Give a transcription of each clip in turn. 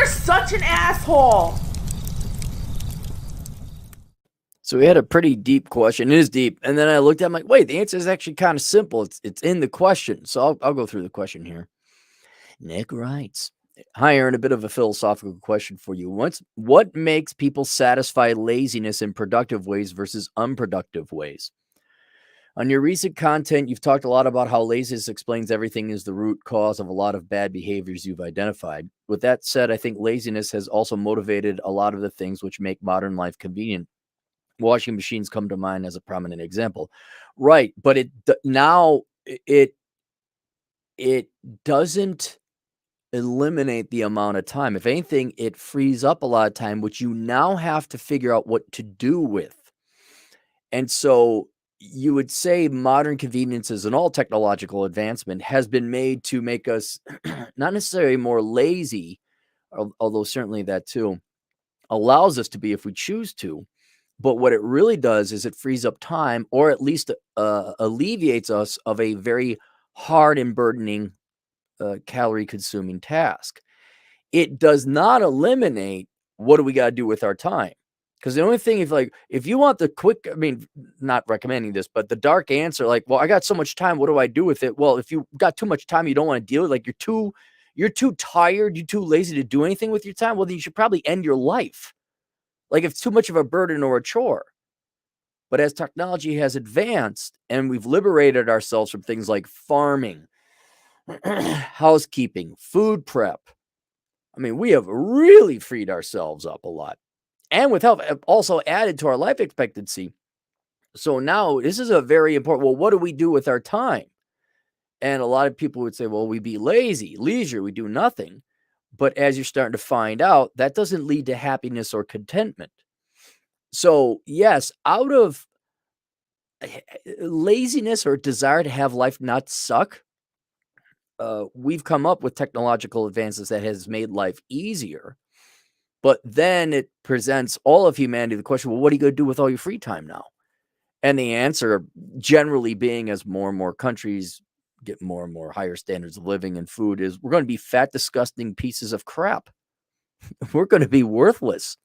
You're such an asshole. So we had a pretty deep question. It is deep. And then I looked at it, I'm like, wait, the answer is actually kind of simple. It's in the question. So I'll go through the question here. Nick writes, hi, Aaron, a bit of a philosophical question for you. What makes people satisfy laziness in productive ways versus unproductive ways? On your recent content, you've talked a lot about how laziness explains everything is the root cause of a lot of bad behaviors you've identified. With that said, I think laziness has also motivated a lot of the things which make modern life convenient. Washing machines come to mind as a prominent example. Right, but it it doesn't eliminate the amount of time. If anything, it frees up a lot of time, which you now have to figure out what to do with. And so you would say modern conveniences and all technological advancement has been made to make us not necessarily more lazy, although certainly that too allows us to be if we choose to. But what it really does is it frees up time, or at least alleviates us of a very hard and burdening calorie consuming task. It does not eliminate what do we got to do with our time. Because the only thing is, like, if you want the quick, I mean, not recommending this, but the dark answer, like, well, I got so much time, what do I do with it? Well, if you got too much time, you don't want to deal with, like, you're too tired, you're too lazy to do anything with your time. Well, then you should probably end your life. Like, if it's too much of a burden or a chore. But as technology has advanced and we've liberated ourselves from things like farming, housekeeping, food prep, I mean, we have really freed ourselves up a lot. And with help, also added to our life expectancy. So now this is a very important, well, what do we do with our time? And a lot of people would say, well, we be lazy, leisure, we do nothing. But as you're starting to find out, that doesn't lead to happiness or contentment. So, yes, out of laziness or desire to have life not suck, we've come up with technological advances that has made life easier. But then it presents all of humanity the question, well, what are you going to do with all your free time now? And the answer generally being, as more and more countries get more and more higher standards of living and food, is we're going to be fat, disgusting pieces of crap. We're going to be worthless.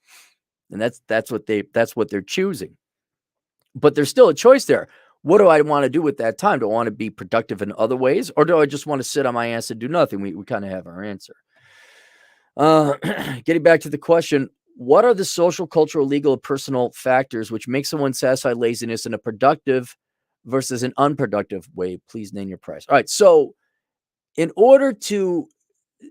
And that's what they're choosing. But there's still a choice there. What do I want to do with that time? Do I want to be productive in other ways? Or do I just want to sit on my ass and do nothing? We kind of have our answer. Getting back to the question, what are the social, cultural, legal, personal factors which make someone satisfy laziness in a productive versus an unproductive way? Please name your price. All right. So in order to,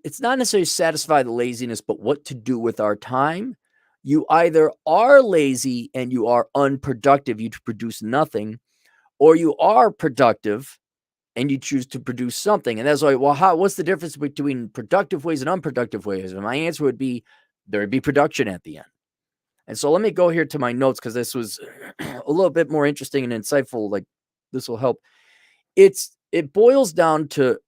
it's not necessarily satisfy the laziness, but what to do with our time. You either are lazy and you are unproductive, you produce nothing, or you are productive and you choose to produce something. And that's like, well, what's the difference between productive ways and unproductive ways? And my answer would be there would be production at the end. And so let me go here to my notes because this was a little bit more interesting and insightful. Like, this will help. It boils down to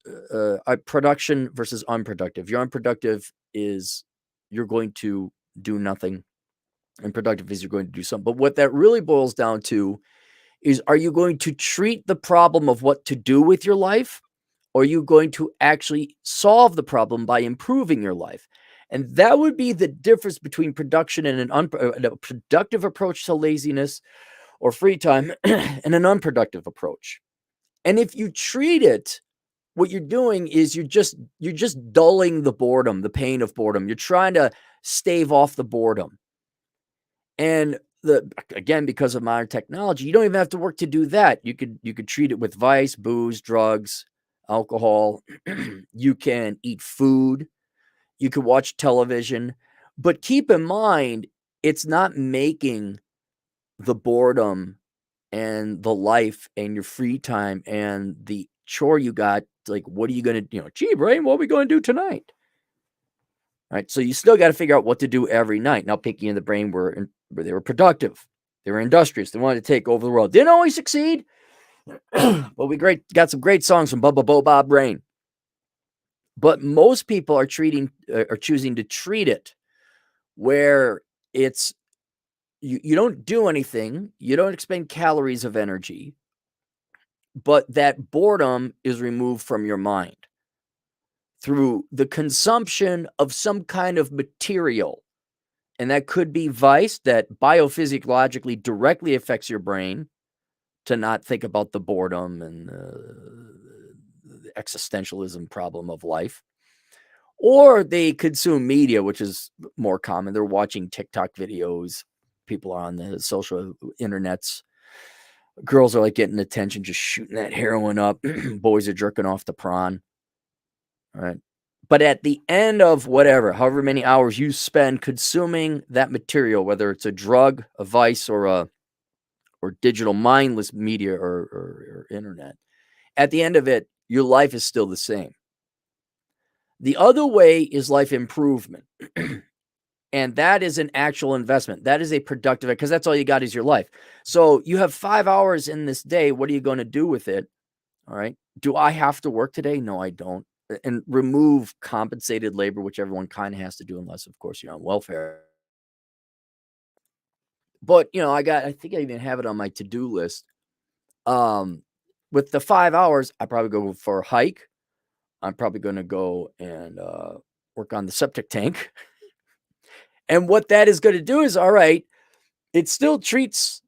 production versus unproductive. Your unproductive is you're going to do nothing, and productive is you're going to do something. But what that really boils down to is, are you going to treat the problem of what to do with your life, or are you going to actually solve the problem by improving your life? And that would be the difference between production and a productive approach to laziness or free time and an unproductive approach. And if you treat it, what you're doing is you're just dulling the boredom, the pain of boredom. You're trying to stave off the boredom. And again, because of modern technology, you don't even have to work to do that. You could treat it with vice, booze, drugs, alcohol. You can eat food. You could watch television. But keep in mind, it's not making the boredom and the life and your free time and the chore you got, like, what are you going to, gee, Brain, what are we going to do tonight? All right. So you still got to figure out what to do every night. Now, Pinky and the Brain where they were productive. They were industrious. They wanted to take over the world. Didn't always succeed. But we got some great songs from Bubba Bo Bob Brain. But most people are choosing to treat it where it's you don't do anything, you don't expend calories of energy, but that boredom is removed from your mind. through the consumption of some kind of material. And that could be vice that biophysiologically directly affects your brain to not think about the boredom and the existentialism problem of life. Or they consume media, which is more common. They're watching TikTok videos. People are on the social internets. Girls are like getting attention, just shooting that heroin up. Boys are jerking off the prawn. All right. But at the end of however many hours you spend consuming that material, whether it's a drug, a vice, or digital mindless media or internet, at the end of it, your life is still the same. The other way is life improvement. And that is an actual investment. That is a productive, because that's all you got is your life. So you have 5 hours in this day. What are you going to do with it? All right. Do I have to work today? No, I don't. And remove compensated labor, which everyone kind of has to do, unless, of course, you're on welfare. But, I think I even have it on my to-do list. With the 5 hours, I probably go for a hike. I'm probably going to go and work on the septic tank. And what that is going to do is, all right, it still treats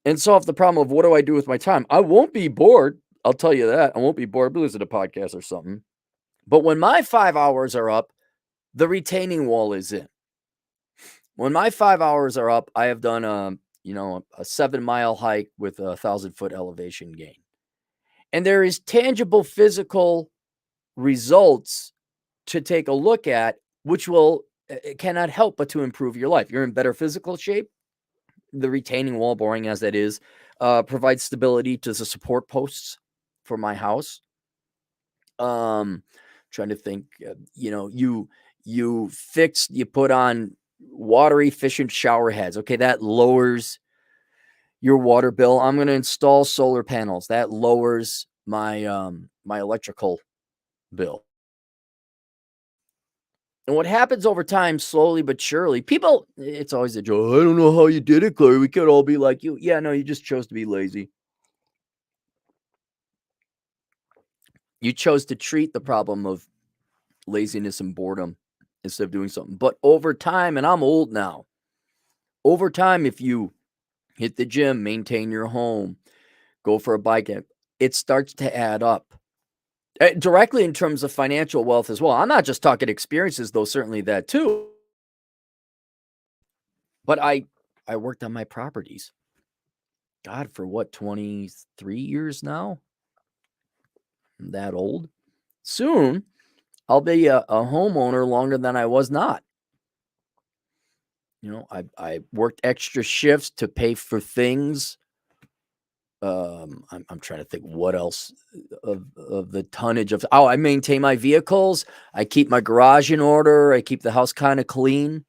and solve the problem of what do I do with my time. I won't be bored. I'll tell you that. I won't be bored. I'll listen to a podcast or something. But when my 5 hours are up, the retaining wall is in. When my 5 hours are up, I have done a 7-mile hike with a 1,000-foot elevation gain. And there is tangible physical results to take a look at, which cannot help but to improve your life. You're in better physical shape. The retaining wall, boring as that is, provides stability to the support posts for my house. Trying to think, you put on water efficient shower heads. Okay, that lowers your water bill. I'm going to install solar panels. That lowers my my electrical bill. And what happens over time, slowly but surely, people, it's always a joke. I don't know how you did it, Claire. We could all be like you. Yeah, no, you just chose to be lazy. You chose to treat the problem of laziness and boredom instead of doing something. But over time, and I'm old now, over time, if you hit the gym, maintain your home, go for a bike, it starts to add up. Directly in terms of financial wealth as well. I'm not just talking experiences, though certainly that too. But I worked on my properties. God, for what, 23 years now? I'm that old. Soon, I'll be a homeowner longer than I was not. I worked extra shifts to pay for things. I'm trying to think what else of the tonnage of. I maintain my vehicles. I keep my garage in order. I keep the house kind of clean.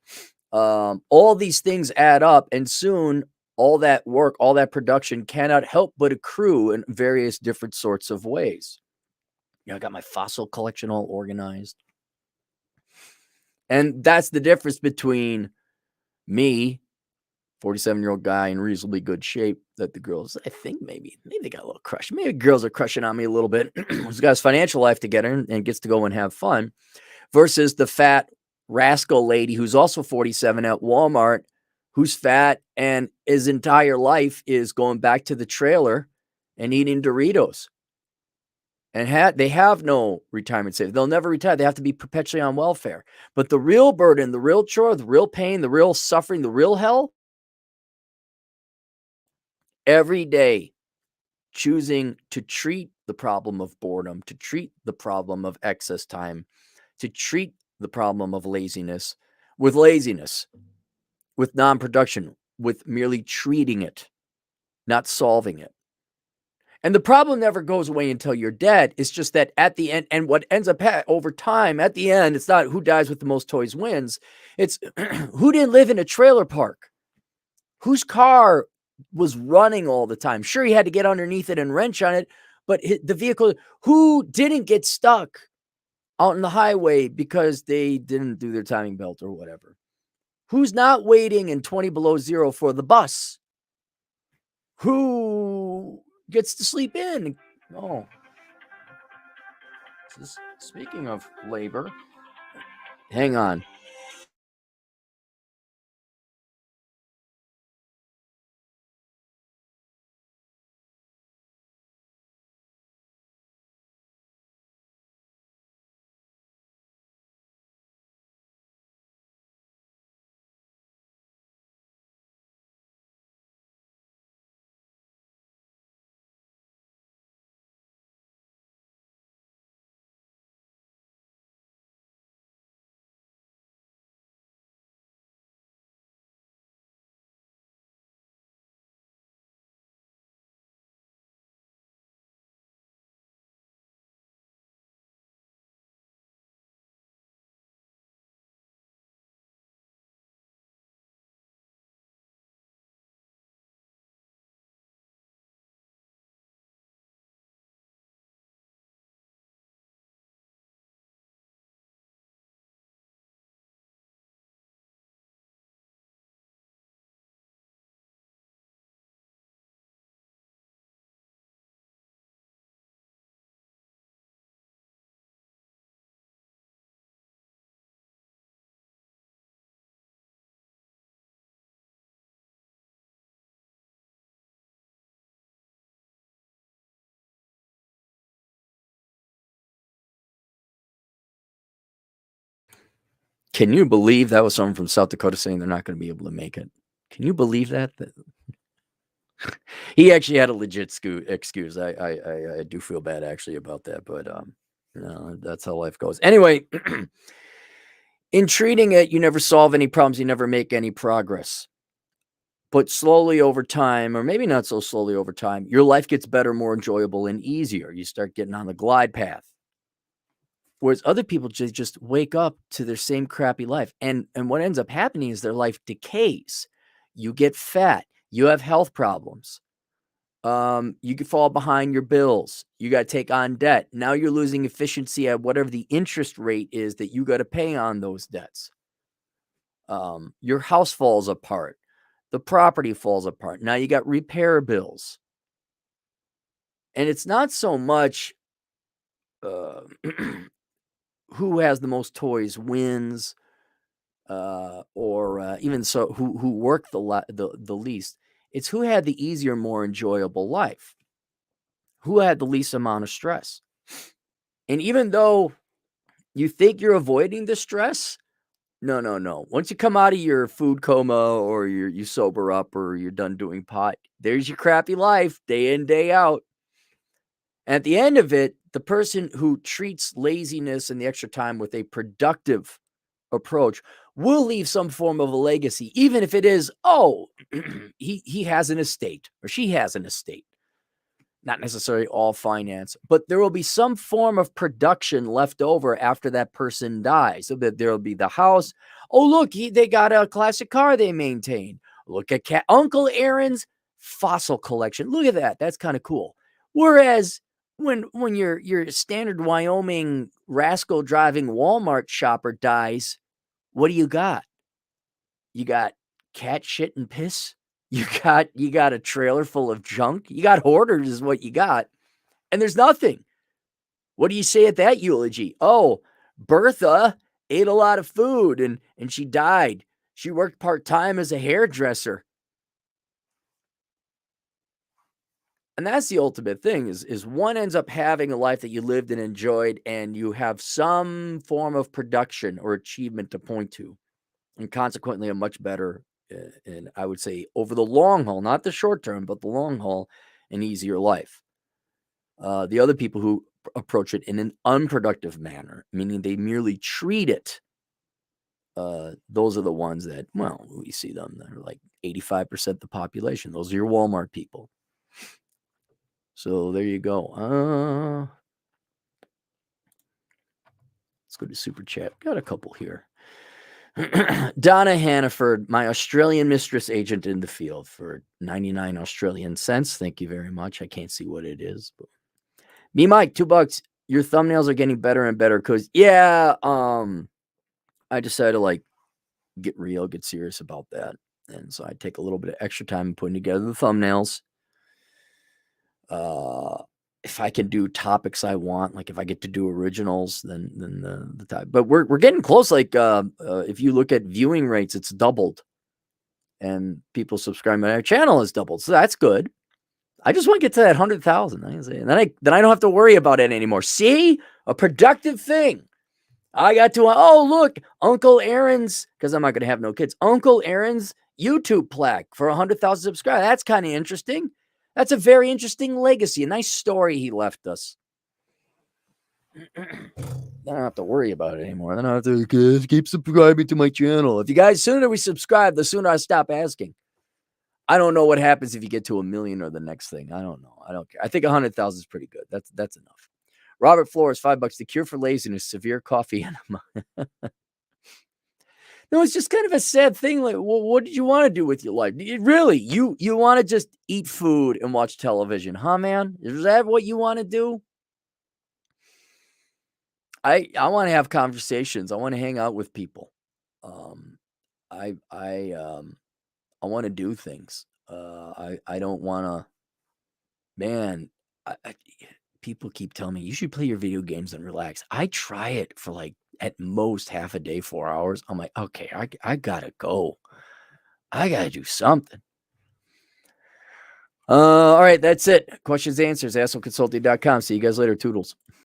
All these things add up, and soon all that work, all that production cannot help but accrue in various different sorts of ways. I got my fossil collection all organized. And that's the difference between me, 47-year-old guy in reasonably good shape, that the girls, I think maybe they got a little crush. Maybe girls are crushing on me a little bit. Who's got his financial life together and gets to go and have fun, versus the fat rascal lady who's also 47 at Walmart, who's fat and his entire life is going back to the trailer and eating Doritos. And they have no retirement savings. They'll never retire. They have to be perpetually on welfare. But the real burden, the real chore, the real pain, the real suffering, the real hell, every day choosing to treat the problem of boredom, to treat the problem of excess time, to treat the problem of laziness, with non-production, with merely treating it, not solving it. And the problem never goes away until you're dead. It's just that at the end, and what ends up over time, at the end, it's not who dies with the most toys wins. It's who didn't live in a trailer park, whose car was running all the time. Sure, he had to get underneath it and wrench on it, but the vehicle, who didn't get stuck out on the highway because they didn't do their timing belt or whatever? Who's not waiting in 20 below zero for the bus? Who gets to sleep in? Oh, Speaking of labor, hang on. Can you believe that was someone from South Dakota saying they're not going to be able to make it? Can you believe that? He actually had a legit excuse. I do feel bad actually about that, but that's how life goes. Anyway, in treating it, you never solve any problems, you never make any progress. But slowly over time, or maybe not so slowly over time, your life gets better, more enjoyable, and easier. You start getting on the glide path. Whereas other people just wake up to their same crappy life. And what ends up happening is their life decays. You get fat, you have health problems. You can fall behind your bills. You got to take on debt. Now you're losing efficiency at whatever the interest rate is that you got to pay on those debts. Your house falls apart. The property falls apart. Now you got repair bills. And it's not so much who has the most toys wins, or even so who worked the least. It's who had the easier, more enjoyable life, who had the least amount of stress. And even though you think you're avoiding the stress, no. Once you come out of your food coma, or you sober up, or you're done doing pot, there's your crappy life day in, day out. And at the end of it, the person who treats laziness and the extra time with a productive approach will leave some form of a legacy, even if it is, he has an estate, or she has an estate. Not necessarily all finance, but there will be some form of production left over after that person dies. So that there will be the house. Oh, look, they got a classic car they maintain. Look at Uncle Aaron's fossil collection. Look at that. That's kind of cool. Whereas when your standard Wyoming rascal driving Walmart shopper dies, what do you got? You got cat shit and piss. You got a trailer full of junk. You got hoarders is what you got. And there's nothing. What do you say at that eulogy? Oh, Bertha ate a lot of food and she died. She worked part-time as a hairdresser. And that's the ultimate thing is one ends up having a life that you lived and enjoyed, and you have some form of production or achievement to point to, and consequently a much better, and I would say over the long haul, not the short term, but the long haul, an easier life. The other people who approach it in an unproductive manner, meaning they merely treat it, those are the ones that, well, we see them. They're like 85% of the population. Those are your Walmart people. So there you go. Let's go to Super Chat. Got a couple here. Donna Hannaford, my Australian mistress agent in the field, for 99 Australian cents. Thank you very much. I can't see what it is. But... Me, Mike, $2. Your thumbnails are getting better and better because, I decided to get real, get serious about that. And so I take a little bit of extra time putting together the thumbnails. if I can do topics I want, like if I get to do originals, then the type. But we're getting close. Like if you look at viewing rates, it's doubled, and people subscribing to our channel has doubled. So that's good. I just want to get to that 100,000. And then I don't have to worry about it anymore. See, a productive thing. I got to, oh, look, Uncle Aaron's, because I'm not going to have no kids, Uncle Aaron's YouTube plaque for 100,000 subscribers. That's kind of interesting. That's a very interesting legacy, a nice story he left us. I don't have to worry about it anymore. I don't have to keep subscribing to my channel. If you guys, sooner we subscribe, the sooner I stop asking. I don't know what happens if you get to 1 million or the next thing. I don't know. I don't care. I think 100,000 is pretty good. That's enough. Robert Flores, $5. The cure for laziness, severe coffee enema. No, it's just kind of a sad thing. Like, well, what did you want to do with your life? Really, you want to just eat food and watch television, huh, man? Is that what you want to do? I want to have conversations. I want to hang out with people. I want to do things. I don't want to. Man, people keep telling me you should play your video games and relax. I try it for like at most half a day, 4 hours. I'm like, okay, I gotta go. I gotta do something. All right, that's it. Questions, answers, assholeconsulting.com. See you guys later. Toodles.